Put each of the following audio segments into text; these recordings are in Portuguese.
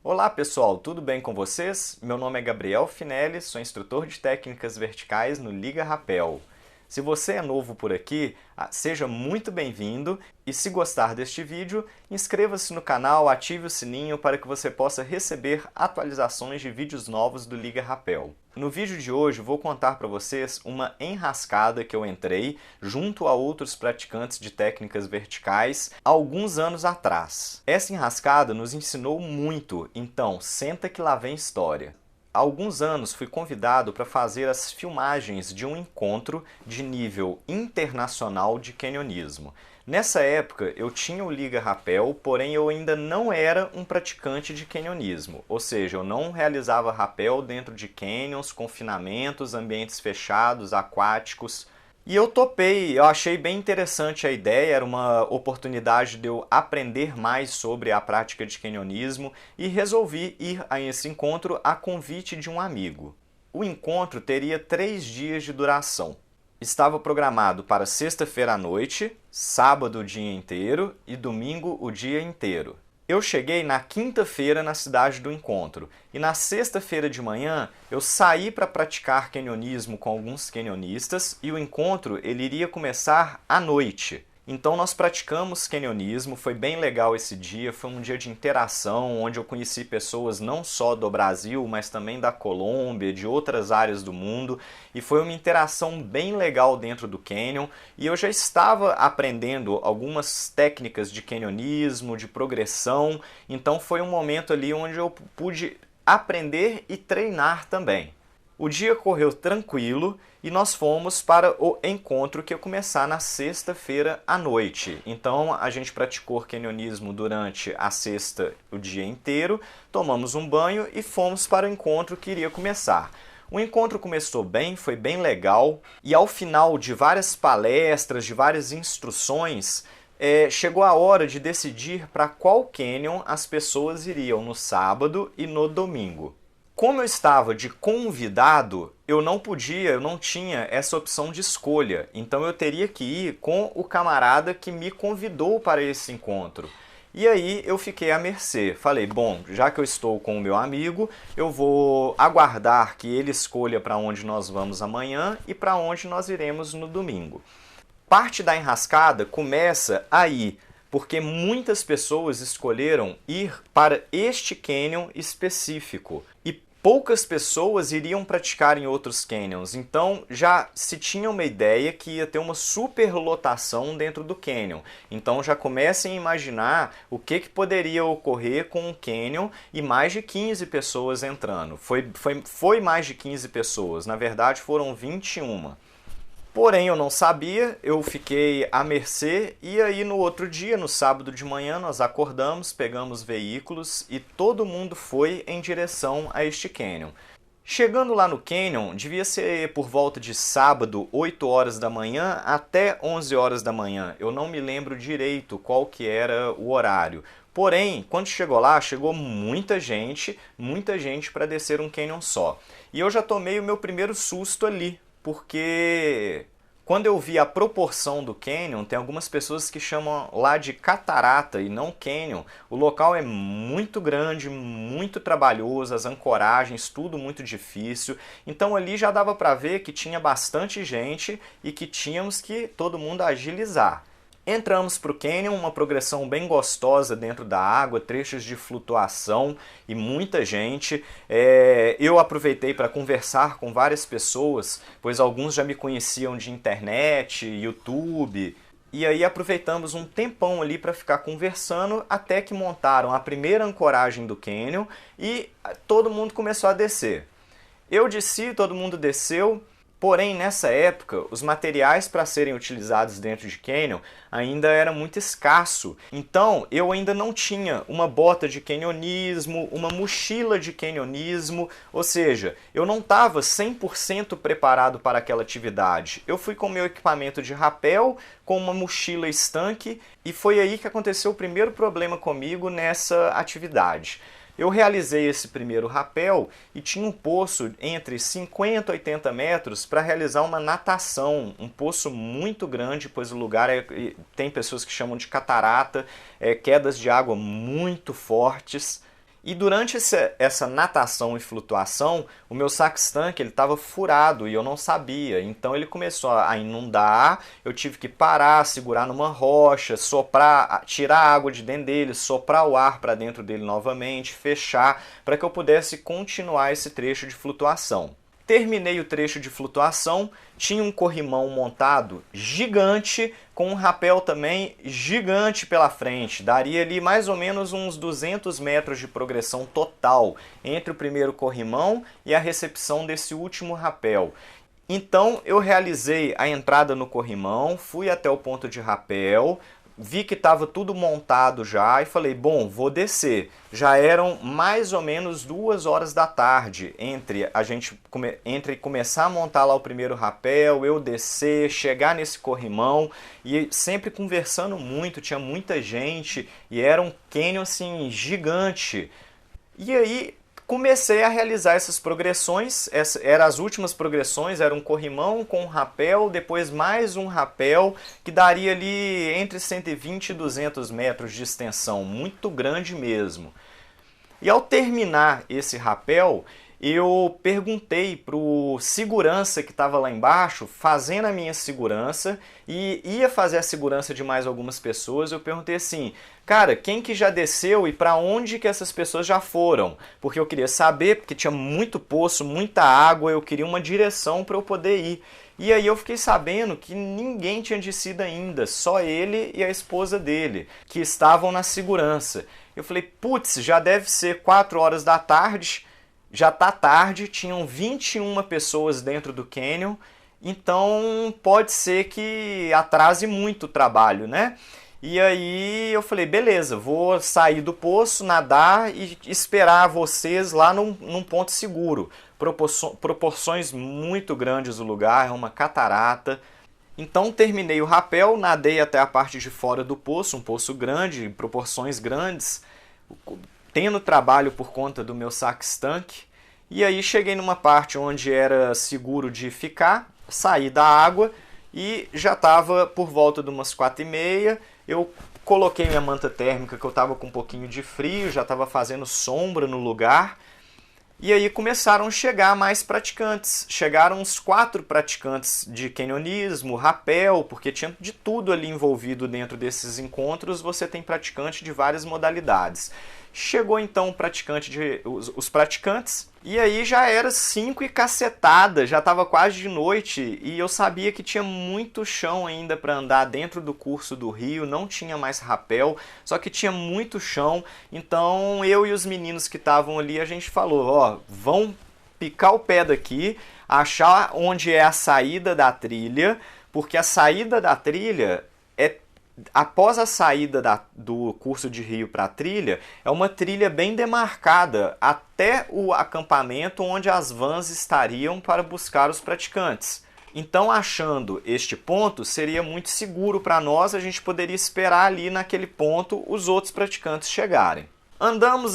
Olá pessoal, tudo bem com vocês? Meu nome é Gabriel Finelli, sou instrutor de técnicas verticais no Liga Rapel. Se você é novo por aqui, seja muito bem-vindo e se gostar deste vídeo, inscreva-se no canal, ative o sininho para que você possa receber atualizações de vídeos novos do Liga Rapel. No vídeo de hoje vou contar para vocês uma enrascada que eu entrei junto a outros praticantes de técnicas verticais há alguns anos atrás. Essa enrascada nos ensinou muito, então senta que lá vem história. Há alguns anos fui convidado para fazer as filmagens de um encontro de nível internacional de canyonismo. Nessa época eu tinha o Liga Rapel, porém eu ainda não era um praticante de canyonismo, ou seja, eu não realizava rapel dentro de canyons, confinamentos, ambientes fechados, aquáticos. E eu topei, eu achei bem interessante a ideia, era uma oportunidade de eu aprender mais sobre a prática de canyonismo e resolvi ir a esse encontro a convite de um amigo. O encontro teria 3 dias de duração. Estava programado para sexta-feira à noite, sábado o dia inteiro e domingo o dia inteiro. Eu cheguei na quinta-feira na cidade do encontro e na sexta-feira de manhã eu saí para praticar canyonismo com alguns canyonistas e o encontro ele iria começar à noite. Então nós praticamos canyonismo, foi bem legal esse dia, foi um dia de interação, onde eu conheci pessoas não só do Brasil, mas também da Colômbia, de outras áreas do mundo, e foi uma interação bem legal dentro do canyon, e eu já estava aprendendo algumas técnicas de canyonismo, de progressão, então foi um momento ali onde eu pude aprender e treinar também. O dia correu tranquilo e nós fomos para o encontro que ia começar na sexta-feira à noite. Então a gente praticou canyonismo durante a sexta o dia inteiro, tomamos um banho e fomos para o encontro que iria começar. O encontro começou bem, foi bem legal e ao final de várias palestras, de várias instruções, chegou a hora de decidir para qual canyon as pessoas iriam no sábado e no domingo. Como eu estava de convidado, eu não tinha essa opção de escolha. Então eu teria que ir com o camarada que me convidou para esse encontro. E aí eu fiquei à mercê. Falei, bom, já que eu estou com o meu amigo, eu vou aguardar que ele escolha para onde nós vamos amanhã e para onde nós iremos no domingo. Parte da enrascada começa aí, porque muitas pessoas escolheram ir para este canyon específico e poucas pessoas iriam praticar em outros canyons, então já se tinha uma ideia que ia ter uma superlotação dentro do canyon. Então já comecem a imaginar o que poderia ocorrer com um canyon e mais de 15 pessoas entrando. Foi mais de 15 pessoas, na verdade foram 21. Porém, eu não sabia, eu fiquei à mercê e aí no outro dia, no sábado de manhã, nós acordamos, pegamos veículos e todo mundo foi em direção a este canyon. Chegando lá no canyon, devia ser por volta de sábado, 8 horas da manhã até 11 horas da manhã. Eu não me lembro direito qual que era o horário. Porém, quando chegou lá, chegou muita gente para descer um canyon só. E eu já tomei o meu primeiro susto ali, porque quando eu vi a proporção do canyon, tem algumas pessoas que chamam lá de catarata e não canyon. O local é muito grande, muito trabalhoso, as ancoragens, tudo muito difícil. Então ali já dava para ver que tinha bastante gente e que tínhamos que todo mundo agilizar. Entramos para o canyon, uma progressão bem gostosa dentro da água, trechos de flutuação e muita gente. Eu aproveitei para conversar com várias pessoas, pois alguns já me conheciam de internet, YouTube. E aí aproveitamos um tempão ali para ficar conversando até que montaram a primeira ancoragem do canyon e todo mundo começou a descer. Eu desci, todo mundo desceu. Porém, nessa época, os materiais para serem utilizados dentro de canyon ainda era muito escasso. Então, eu ainda não tinha uma bota de canyonismo, uma mochila de canyonismo, ou seja, eu não estava 100% preparado para aquela atividade. Eu fui com meu equipamento de rapel, com uma mochila estanque, e foi aí que aconteceu o primeiro problema comigo nessa atividade. Eu realizei esse primeiro rapel e tinha um poço entre 50 e 80 metros para realizar uma natação, um poço muito grande, pois o lugar tem pessoas que chamam de catarata, quedas de água muito fortes. E durante essa natação e flutuação, o meu sax tank estava furado e eu não sabia. Então ele começou a inundar, eu tive que parar, segurar numa rocha, soprar, tirar a água de dentro dele, soprar o ar para dentro dele novamente, fechar, para que eu pudesse continuar esse trecho de flutuação. Terminei o trecho de flutuação, tinha um corrimão montado gigante, com um rapel também gigante pela frente. Daria ali mais ou menos uns 200 metros de progressão total entre o primeiro corrimão e a recepção desse último rapel. Então eu realizei a entrada no corrimão, fui até o ponto de rapel, vi que estava tudo montado já e falei, bom, vou descer. Já eram mais ou menos 2 horas da tarde entre começar a montar lá o primeiro rapel, eu descer, chegar nesse corrimão e sempre conversando muito, tinha muita gente e era um cânion assim gigante. E aí comecei a realizar essas progressões, eram as últimas progressões, era um corrimão com um rapel, depois mais um rapel, que daria ali entre 120 e 200 metros de extensão, muito grande mesmo. E ao terminar esse rapel, eu perguntei para o segurança que estava lá embaixo, fazendo a minha segurança, e ia fazer a segurança de mais algumas pessoas, eu perguntei assim, cara, quem que já desceu e para onde que essas pessoas já foram? Porque eu queria saber, porque tinha muito poço, muita água, eu queria uma direção para eu poder ir. E aí eu fiquei sabendo que ninguém tinha descido ainda, só ele e a esposa dele, que estavam na segurança. Eu falei, putz, já deve ser 4 horas da tarde, já tá tarde, tinham 21 pessoas dentro do cânion, então pode ser que atrase muito o trabalho, né? E aí eu falei, beleza, vou sair do poço, nadar e esperar vocês lá num ponto seguro. Proporções muito grandes do lugar, é uma catarata. Então terminei o rapel, nadei até a parte de fora do poço, um poço grande, proporções grandes, tendo trabalho por conta do meu sax tank. E aí cheguei numa parte onde era seguro de ficar, saí da água e já estava por volta de umas 4h30. Eu coloquei minha manta térmica, que eu estava com um pouquinho de frio, já estava fazendo sombra no lugar. E aí começaram a chegar mais praticantes. Chegaram uns 4 praticantes de canyonismo, rapel, porque tinha de tudo ali envolvido dentro desses encontros. Você tem praticante de várias modalidades. Chegou então os praticantes, e aí já era 5 e cacetada, já estava quase de noite, e eu sabia que tinha muito chão ainda para andar dentro do curso do rio, não tinha mais rapel, só que tinha muito chão. Então eu e os meninos que estavam ali, a gente falou, ó, vão picar o pé daqui, achar onde é a saída da trilha, porque a saída da trilha é após a saída do curso de rio para a trilha, é uma trilha bem demarcada até o acampamento onde as vans estariam para buscar os praticantes. Então, achando este ponto, seria muito seguro para nós, a gente poderia esperar ali naquele ponto os outros praticantes chegarem. Andamos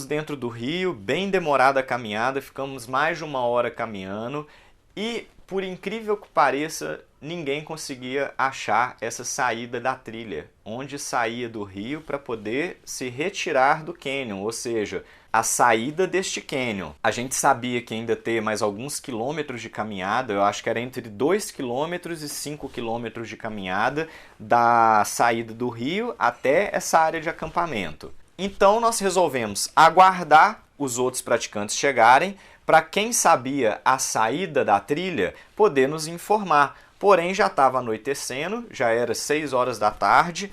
dentro do rio, bem demorada a caminhada, ficamos mais de 1 hora caminhando e, por incrível que pareça, ninguém conseguia achar essa saída da trilha, onde saía do rio para poder se retirar do cânion, ou seja, a saída deste cânion. A gente sabia que ainda ter mais alguns quilômetros de caminhada, eu acho que era entre 2 quilômetros e 5 quilômetros de caminhada da saída do rio até essa área de acampamento. Então nós resolvemos aguardar os outros praticantes chegarem, para quem sabia a saída da trilha poder nos informar. Porém, já estava anoitecendo, já era 6 horas da tarde,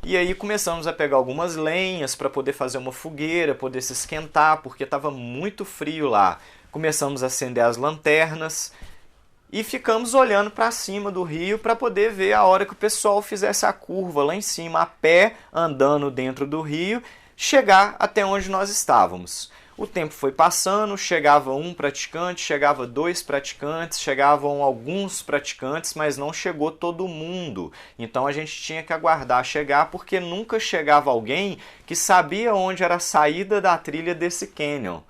e aí começamos a pegar algumas lenhas para poder fazer uma fogueira, poder se esquentar, porque estava muito frio lá. Começamos a acender as lanternas e ficamos olhando para cima do rio para poder ver a hora que o pessoal fizesse a curva lá em cima, a pé, andando dentro do rio, chegar até onde nós estávamos. O tempo foi passando, chegava um praticante, chegava 2 praticantes, chegavam alguns praticantes, mas não chegou todo mundo. Então a gente tinha que aguardar chegar, porque nunca chegava alguém que sabia onde era a saída da trilha desse cânion.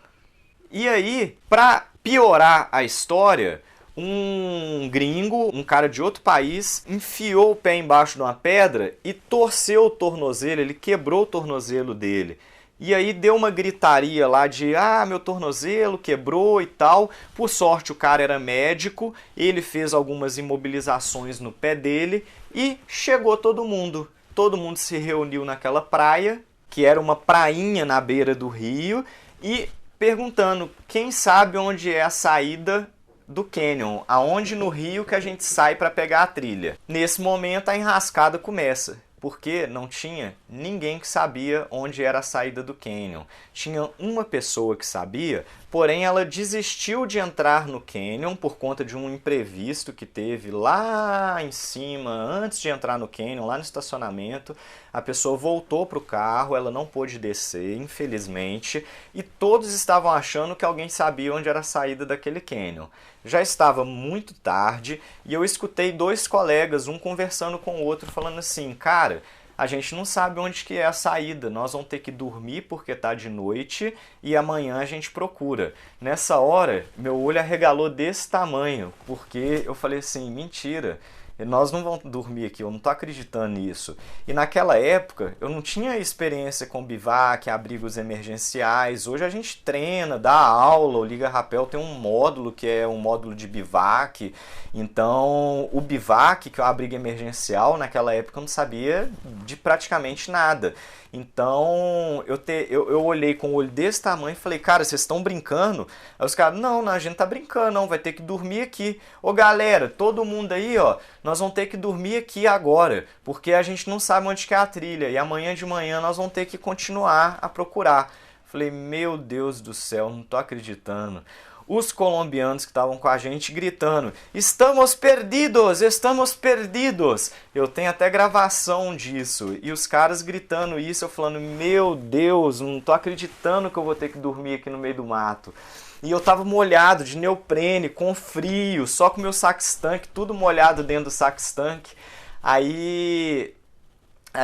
E aí, para piorar a história, um gringo, um cara de outro país, enfiou o pé embaixo de uma pedra e torceu o tornozelo, ele quebrou o tornozelo dele. E aí deu uma gritaria lá de, meu tornozelo quebrou e tal. Por sorte o cara era médico, ele fez algumas imobilizações no pé dele e chegou todo mundo. Todo mundo se reuniu naquela praia, que era uma prainha na beira do rio, e perguntando, quem sabe onde é a saída do Canyon, aonde no rio que a gente sai para pegar a trilha. Nesse momento a enrascada começa, porque não tinha ninguém que sabia onde era a saída do Canyon. Tinha uma pessoa que sabia, porém ela desistiu de entrar no Canyon por conta de um imprevisto que teve lá em cima, antes de entrar no Canyon, lá no estacionamento. A pessoa voltou para o carro, ela não pôde descer, infelizmente, e todos estavam achando que alguém sabia onde era a saída daquele Canyon. Já estava muito tarde e eu escutei dois colegas, um conversando com o outro, falando assim, cara, a gente não sabe onde que é a saída, nós vamos ter que dormir porque tá de noite e amanhã a gente procura. Nessa hora, meu olho arregalou desse tamanho, porque eu falei assim, mentira, nós não vamos dormir aqui, eu não tô acreditando nisso. E naquela época, eu não tinha experiência com bivac, abrigos emergenciais. Hoje a gente treina, dá aula, o Liga Rapel tem um módulo que é um módulo de bivac. Então, o bivac, que é o abrigo emergencial, naquela época eu não sabia de praticamente nada. Então, eu olhei com o olho desse tamanho e falei, cara, vocês estão brincando? Aí os caras, não, a gente tá brincando, não, vai ter que dormir aqui. Ô galera, todo mundo aí, ó, nós vamos ter que dormir aqui agora, porque a gente não sabe onde que é a trilha, e amanhã de manhã nós vamos ter que continuar a procurar. Falei, meu Deus do céu, não tô acreditando. Os colombianos que estavam com a gente gritando, estamos perdidos, estamos perdidos. Eu tenho até gravação disso. E os caras gritando isso, eu falando, meu Deus, não tô acreditando que eu vou ter que dormir aqui no meio do mato. E eu tava molhado de neoprene, com frio, só com meu sax-tanque, tudo molhado dentro do sax-tanque. Aí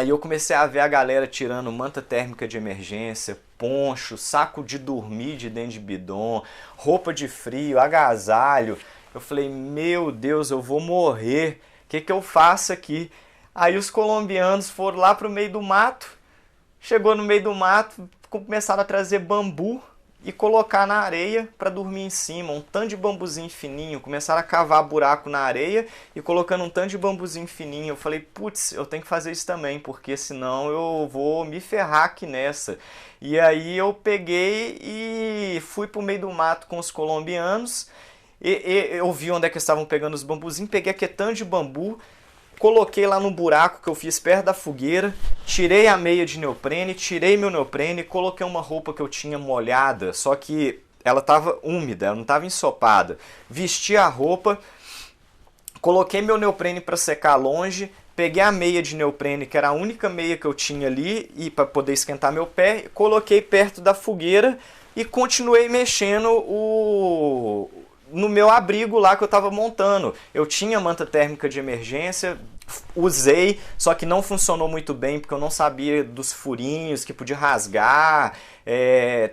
eu comecei a ver a galera tirando manta térmica de emergência, poncho, saco de dormir de dentro de bidon, roupa de frio, agasalho. Eu falei, meu Deus, eu vou morrer. O que eu faço aqui? Aí os colombianos foram lá pro meio do mato. Chegou no meio do mato, começaram a trazer bambu e colocar na areia para dormir em cima, um tanto de bambuzinho fininho, começaram a cavar buraco na areia e colocando um tanto de bambuzinho fininho. Eu falei, putz, eu tenho que fazer isso também, porque senão eu vou me ferrar aqui nessa. E aí eu peguei e fui pro meio do mato com os colombianos, eu vi onde é que estavam pegando os bambuzinhos, peguei aquele tanto de bambu, coloquei lá no buraco que eu fiz perto da fogueira, tirei a meia de neoprene, tirei meu neoprene, coloquei uma roupa que eu tinha molhada, só que ela estava úmida, ela não estava ensopada. Vesti a roupa, coloquei meu neoprene para secar longe, peguei a meia de neoprene, que era a única meia que eu tinha ali, e para poder esquentar meu pé, coloquei perto da fogueira e continuei mexendo no meu abrigo lá que eu estava montando. Eu tinha manta térmica de emergência, usei, só que não funcionou muito bem porque eu não sabia dos furinhos que podia rasgar.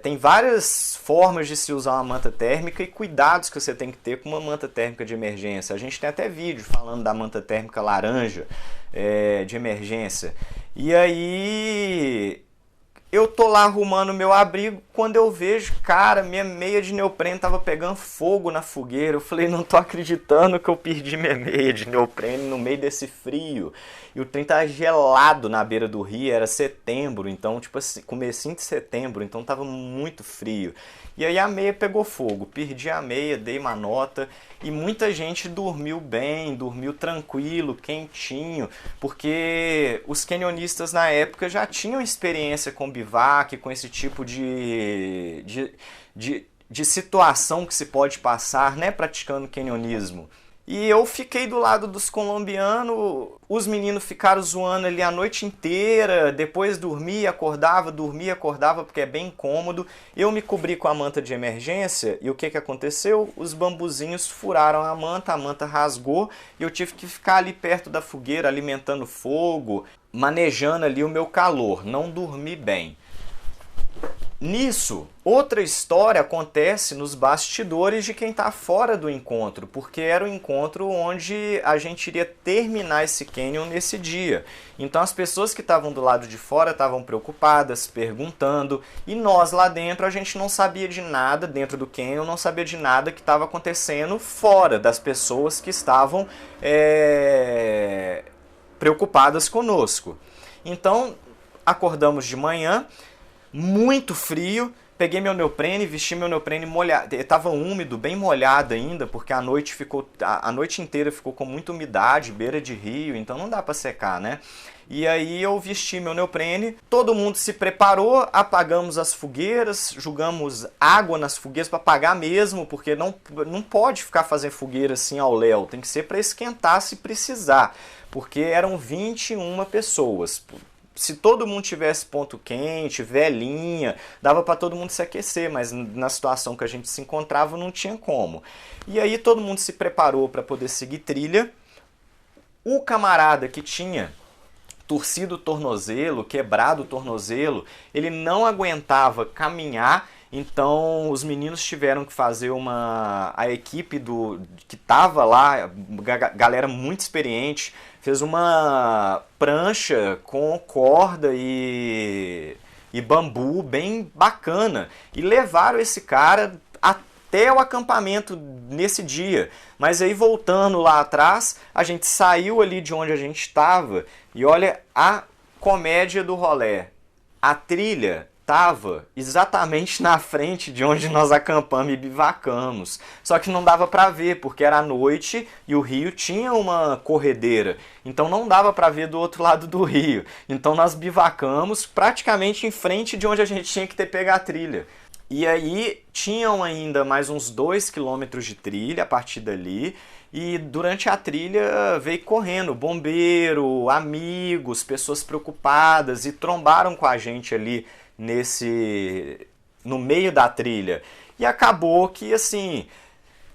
Tem várias formas de se usar uma manta térmica e cuidados que você tem que ter com uma manta térmica de emergência. A gente tem até vídeo falando da manta térmica laranja de emergência. E aí eu tô lá arrumando meu abrigo, quando eu vejo, cara, minha meia de neoprene tava pegando fogo na fogueira. Eu falei, não tô acreditando que eu perdi minha meia de neoprene no meio desse frio. E o trem tava gelado na beira do rio, era setembro, então, tipo assim, comecinho de setembro, então tava muito frio. E aí a meia pegou fogo, perdi a meia, dei uma nota, e muita gente dormiu bem, dormiu tranquilo, quentinho, porque os canyonistas na época já tinham experiência com bivac, com esse tipo de situação que se pode passar, né, praticando canyonismo. E eu fiquei do lado dos colombianos, os meninos ficaram zoando ali a noite inteira, depois dormia, acordava, porque é bem incômodo. Eu me cobri com a manta de emergência e o que aconteceu? Os bambuzinhos furaram a manta rasgou e eu tive que ficar ali perto da fogueira, alimentando fogo, manejando ali o meu calor, não dormi bem. Nisso, outra história acontece nos bastidores de quem está fora do encontro, porque era o encontro onde a gente iria terminar esse canyon nesse dia. Então as pessoas que estavam do lado de fora estavam preocupadas, perguntando, e nós lá dentro a gente não sabia de nada, dentro do canyon, não sabia de nada que estava acontecendo fora das pessoas que estavam preocupadas conosco. Então acordamos de manhã, muito frio, peguei meu neoprene, vesti meu neoprene molhado, estava úmido, bem molhado ainda, porque a noite inteira ficou com muita umidade, beira de rio, então não dá para secar, né? E aí eu vesti meu neoprene, todo mundo se preparou, apagamos as fogueiras, jogamos água nas fogueiras para apagar mesmo, porque não pode ficar fazendo fogueira assim ao léu, tem que ser para esquentar se precisar, porque eram 21 pessoas. Se todo mundo tivesse ponto quente, velhinha, dava para todo mundo se aquecer, mas na situação que a gente se encontrava não tinha como. E aí todo mundo se preparou para poder seguir trilha. O camarada que tinha torcido o tornozelo, quebrado o tornozelo, ele não aguentava caminhar, então os meninos tiveram que fazer a equipe que estava lá, galera muito experiente, fez uma prancha com corda e bambu bem bacana e levaram esse cara até o acampamento nesse dia. Mas aí voltando lá atrás, a gente saiu ali de onde a gente estava e olha a comédia do rolê. A trilha estava exatamente na frente de onde nós acampamos e bivacamos. Só que não dava para ver, porque era noite e o rio tinha uma corredeira. Então não dava para ver do outro lado do rio. Então nós bivacamos praticamente em frente de onde a gente tinha que ter pego a trilha. E aí tinham ainda mais uns 2 quilômetros de trilha a partir dali. E durante a trilha veio correndo bombeiro, amigos, pessoas preocupadas e trombaram com a gente ali no meio da trilha. E acabou que assim,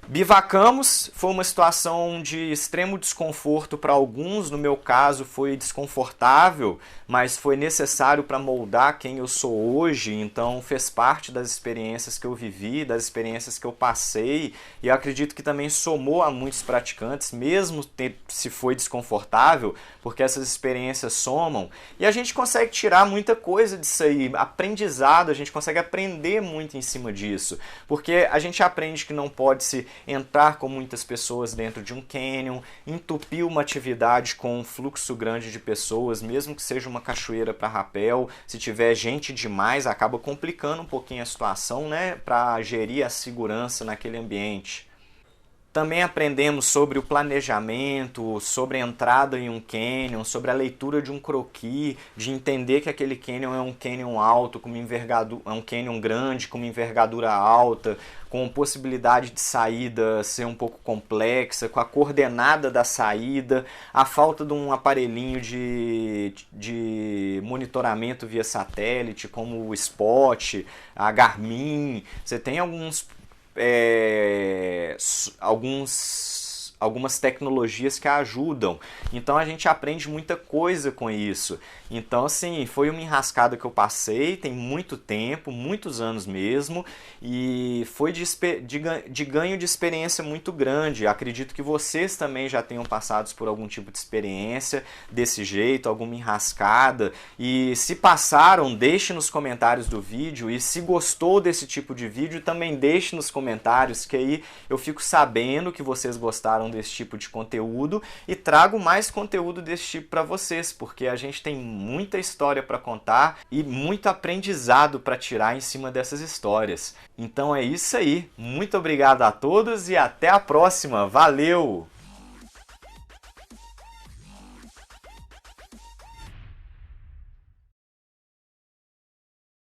bivacamos, foi uma situação de extremo desconforto para alguns, no meu caso foi desconfortável, mas foi necessário para moldar quem eu sou hoje, então fez parte das experiências que eu vivi, das experiências que eu passei, e eu acredito que também somou a muitos praticantes, mesmo se foi desconfortável, porque essas experiências somam, e a gente consegue tirar muita coisa disso aí, aprendizado, a gente consegue aprender muito em cima disso, porque a gente aprende que não pode se entrar com muitas pessoas dentro de um canyon, entupir uma atividade com um fluxo grande de pessoas, mesmo que seja uma cachoeira para rapel, se tiver gente demais, acaba complicando um pouquinho a situação, né, para gerir a segurança naquele ambiente. Também aprendemos sobre o planejamento, sobre a entrada em um canyon, sobre a leitura de um croquis, de entender que aquele canyon é um canyon alto, com uma envergadura, é um canyon grande, com uma envergadura alta, com possibilidade de saída ser um pouco complexa, com a coordenada da saída, a falta de um aparelhinho de monitoramento via satélite, como o Spot, a Garmin. Você tem algumas tecnologias que ajudam, então a gente aprende muita coisa com isso. Então assim, foi uma enrascada que eu passei, tem muito tempo, muitos anos mesmo, e foi de ganho de experiência muito grande. Acredito que vocês também já tenham passado por algum tipo de experiência desse jeito, alguma enrascada, e se passaram, deixe nos comentários do vídeo, e se gostou desse tipo de vídeo, também deixe nos comentários, que aí eu fico sabendo que vocês gostaram desse tipo de conteúdo e trago mais conteúdo desse tipo para vocês, porque a gente tem muita história para contar e muito aprendizado para tirar em cima dessas histórias. Então é isso aí. Muito obrigado a todos e até a próxima. Valeu!